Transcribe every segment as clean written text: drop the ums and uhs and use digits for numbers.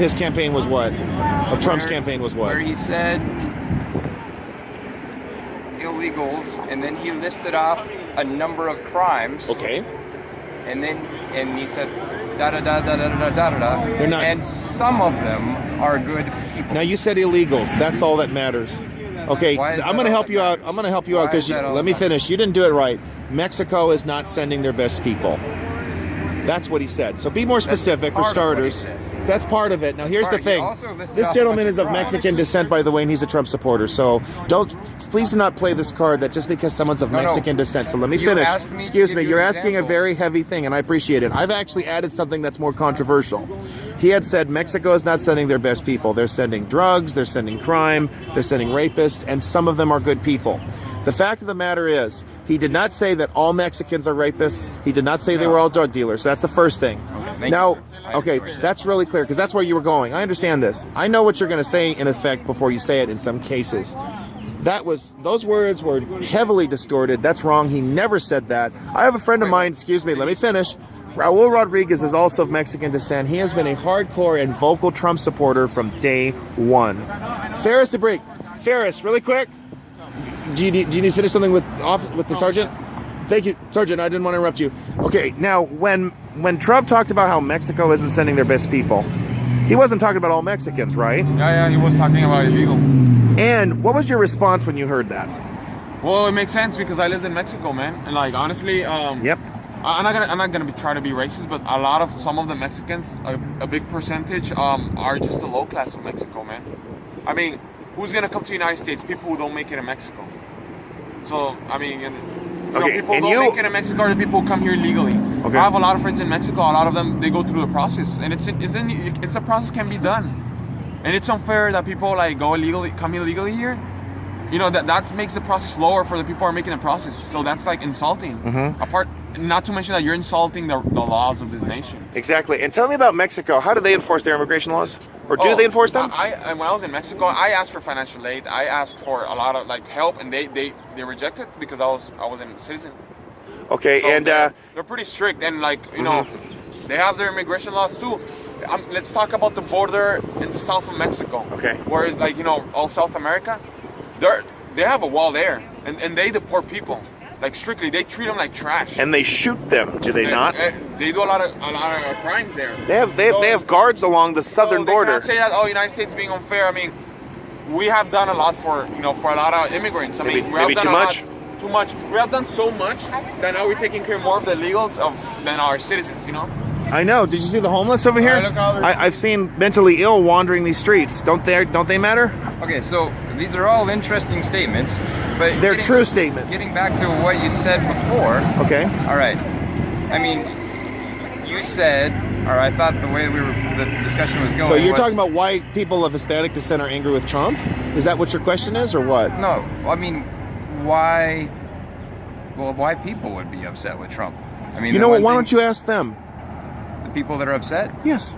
his campaign was what? Of Trump's campaign was what? Where he said illegals, and then he listed off a number of crimes. Okay. And he said da da da da da da da da da. They're not. And some of them are good people. Now you said illegals. That's all that matters. Okay, I'm going to help you out. I'm going to help you out because let me finish. You didn't do it right. Mexico is not sending their best people. That's what he said. So be more specific for starters. That's part of it. Now here's the thing. This gentleman is of Mexican descent, by the way, and he's a Trump supporter. So please do not play this card that just because someone's of Mexican descent. So let me finish. Excuse me. You're asking a very heavy thing, and I appreciate it. I've actually added something that's more controversial. He had said Mexico is not sending their best people. They're sending drugs, they're sending crime, they're sending rapists, and some of them are good people. The fact of the matter is, he did not say that all Mexicans are rapists. He did not say they were all drug dealers. That's the first thing. Now, okay, that's really clear because that's where you were going. I understand this. I know what you're going to say in effect before you say it in some cases. Those words were heavily distorted. That's wrong. He never said that. I have a friend of mine, excuse me, let me finish. Raul Rodriguez is also of Mexican descent. He has been a hardcore and vocal Trump supporter from day one. Ferris, to break. Ferris, really quick. Do you need to finish something with the sergeant? Thank you, Sergeant. I didn't want to interrupt you. Okay, now when Trump talked about how Mexico isn't sending their best people, he wasn't talking about all Mexicans, right? Yeah, he was talking about illegal. And what was your response when you heard that? Well, it makes sense because I lived in Mexico, man, and like honestly, yep. I'm not gonna try to be racist, but some of the Mexicans, a big percentage, are just the low class of Mexico, man. I mean, who's gonna come to the United States? People who don't make it in Mexico. So I mean, people who don't make it in Mexico are the people who come here illegally. Okay. I have a lot of friends in Mexico. A lot of them, they go through the process, and it's a process can be done, and it's unfair that people like come illegally here. You know that makes the process lower for the people who are making the process. So that's like insulting. Not to mention that you're insulting the laws of this nation. Exactly. And tell me about Mexico. How do they enforce their immigration laws? Or do they enforce them? When I was in Mexico, I asked for financial aid. I asked for a lot of like help, and they rejected because I was a citizen. Okay, so and they're pretty strict, and like you know, they have their immigration laws too. Let's talk about the border in the south of Mexico. Okay. Where like you know all South America, they have a wall there, and they deport people. Like strictly, they treat them like trash. And they shoot them, do they not? They do a lot of crimes there. They have guards along the southern border. They can't say that United States being unfair. I mean, we have done a lot for a lot of immigrants. I mean, we have done too much. We have done so much that now we're taking care more of the illegals than our citizens. You know. I know. Did you see the homeless over here? I've seen mentally ill wandering these streets. Don't they matter? Okay, so these are all interesting statements, but they're true statements. Getting back to what you said before. Okay. All right. I mean, you said, or I thought the way the discussion was going. So you're talking about why people of Hispanic descent are angry with Trump? Is that what your question is, or what? No. I mean, why? Well, why people would be upset with Trump? I mean, you know what? Why don't you ask them? The people that are upset? Yes.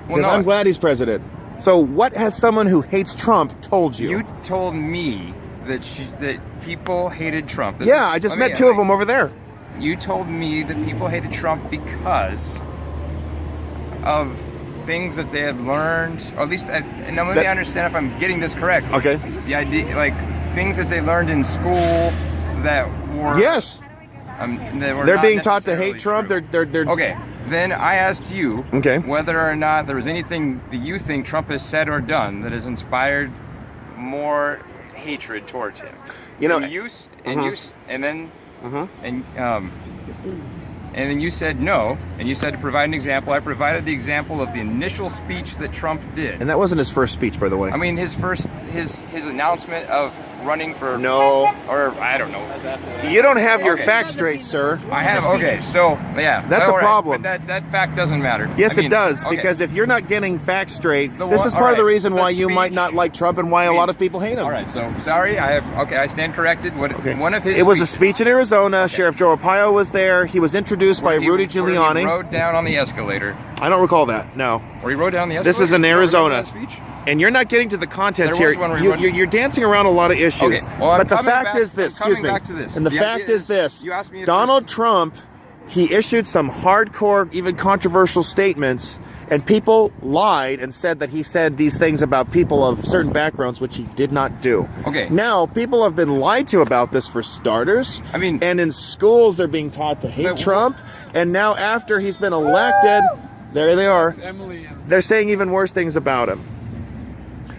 Because I'm glad he's president. So what has someone who hates Trump told you? You told me that people hated Trump. I just met two of them over there. You told me that people hated Trump because of things that they had learned, or at least, now let me understand if I'm getting this correct. Okay. The idea, like things that they learned in school that were... Yes. They're being taught to hate Trump. They're okay. Then I asked you whether or not there was anything that you think Trump has said or done that has inspired more hatred towards him. You know, and then you said no, and you said to provide an example. I provided the example of the initial speech that Trump did. And that wasn't his first speech, by the way. I mean, his announcement of running for... Or I don't know. You don't have your facts straight, sir. I have, so, yeah. That's a problem. But that fact doesn't matter. Yes, it does, because if you're not getting facts straight, this is part of the reason why you might not like Trump and why a lot of people hate him. All right, so, sorry, I stand corrected. One of his It was a speech in Arizona. Sheriff Joe Arpaio was there. He was introduced by Rudy Giuliani. He rode down on the escalator. I don't recall that, no. Or he rode down the escalator? This is in Arizona. And you're not getting to the contents here. You're dancing around a lot of issues. Okay. Well, but the fact is this, excuse me. And the fact is this, Donald Trump, he issued some hardcore, even controversial statements, And people lied and said that he said these things about people of certain backgrounds, which he did not do. Okay. Now, people have been lied to about this for starters. I mean, and in schools, they're being taught to hate Trump. And now, after he's been elected, there they are. They're saying even worse things about him.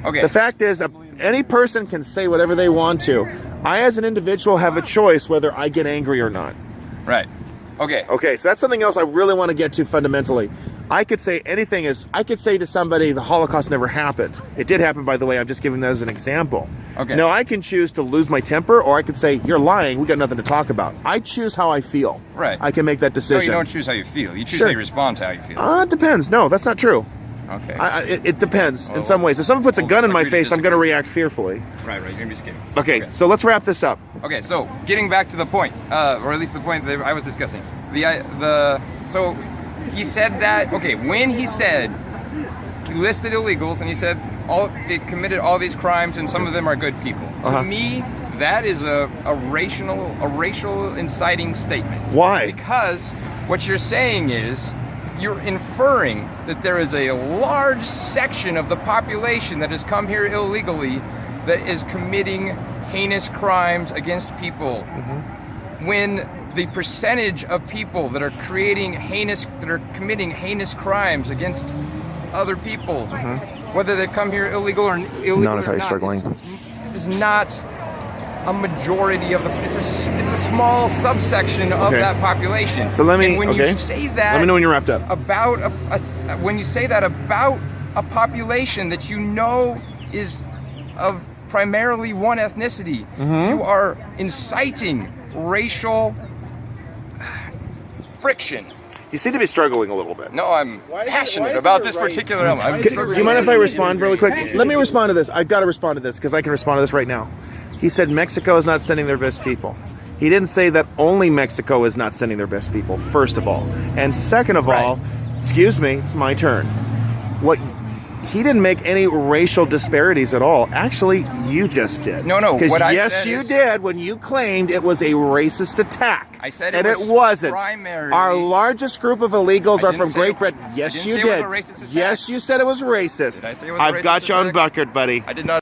Okay. The fact is, any person can say whatever they want to. I, as an individual, have a choice whether I get angry or not. Right. Okay. Okay, so that's something else I really want to get to fundamentally. I could say anything I could say to somebody, the Holocaust never happened. It did happen, by the way. I'm just giving that as an example. Okay. Now, I can choose to lose my temper, or I could say, you're lying, we got nothing to talk about. I choose how I feel. Right. I can make that No, decision. you don't choose how you feel. You choose Sure. how you respond to how you feel. It depends. No, that's not true. Okay. It depends in some ways. If someone puts a gun in my face, I'm going to react fearfully. Right, you're going to be scared. Okay, so let's wrap this up. Okay, so getting back to the point, or at least the point that I was discussing. So he said that, okay, when he said, he listed illegals and he said they committed all these crimes and some of them are good people. To me, that is a racial inciting statement. Why? Because what you're saying is, you're inferring that there is a large section of the population that has come here illegally that is committing heinous crimes against people. When the percentage of people that are committing heinous crimes against other people, whether they've come here illegal or illegal Notice how you're struggling. is not a majority of it's a small subsection of that population. So let me. And when you say that, let me know when you're wrapped up. About when you say that about a population that you know is of primarily one ethnicity, you are inciting racial friction. You seem to be struggling a little bit. No, I'm passionate about this particular element. Do you mind if I respond really quick? Let me respond to this. I've got to respond to this because I can respond to this right now. He said Mexico is not sending their best people. He didn't say that only Mexico is not sending their best people, first of all. And second of all, excuse me, it's my turn. He didn't make any racial disparities at all. Actually, you just did. No. Because yes, you did when you claimed it was a racist attack. I said and it wasn't. Primarily. Our largest group of illegals are from Great Britain. Yes, you did. It was a racist attack. Yes, you said it was racist. Did I say it was a I've racist got you on attack? bucket, buddy. I did not.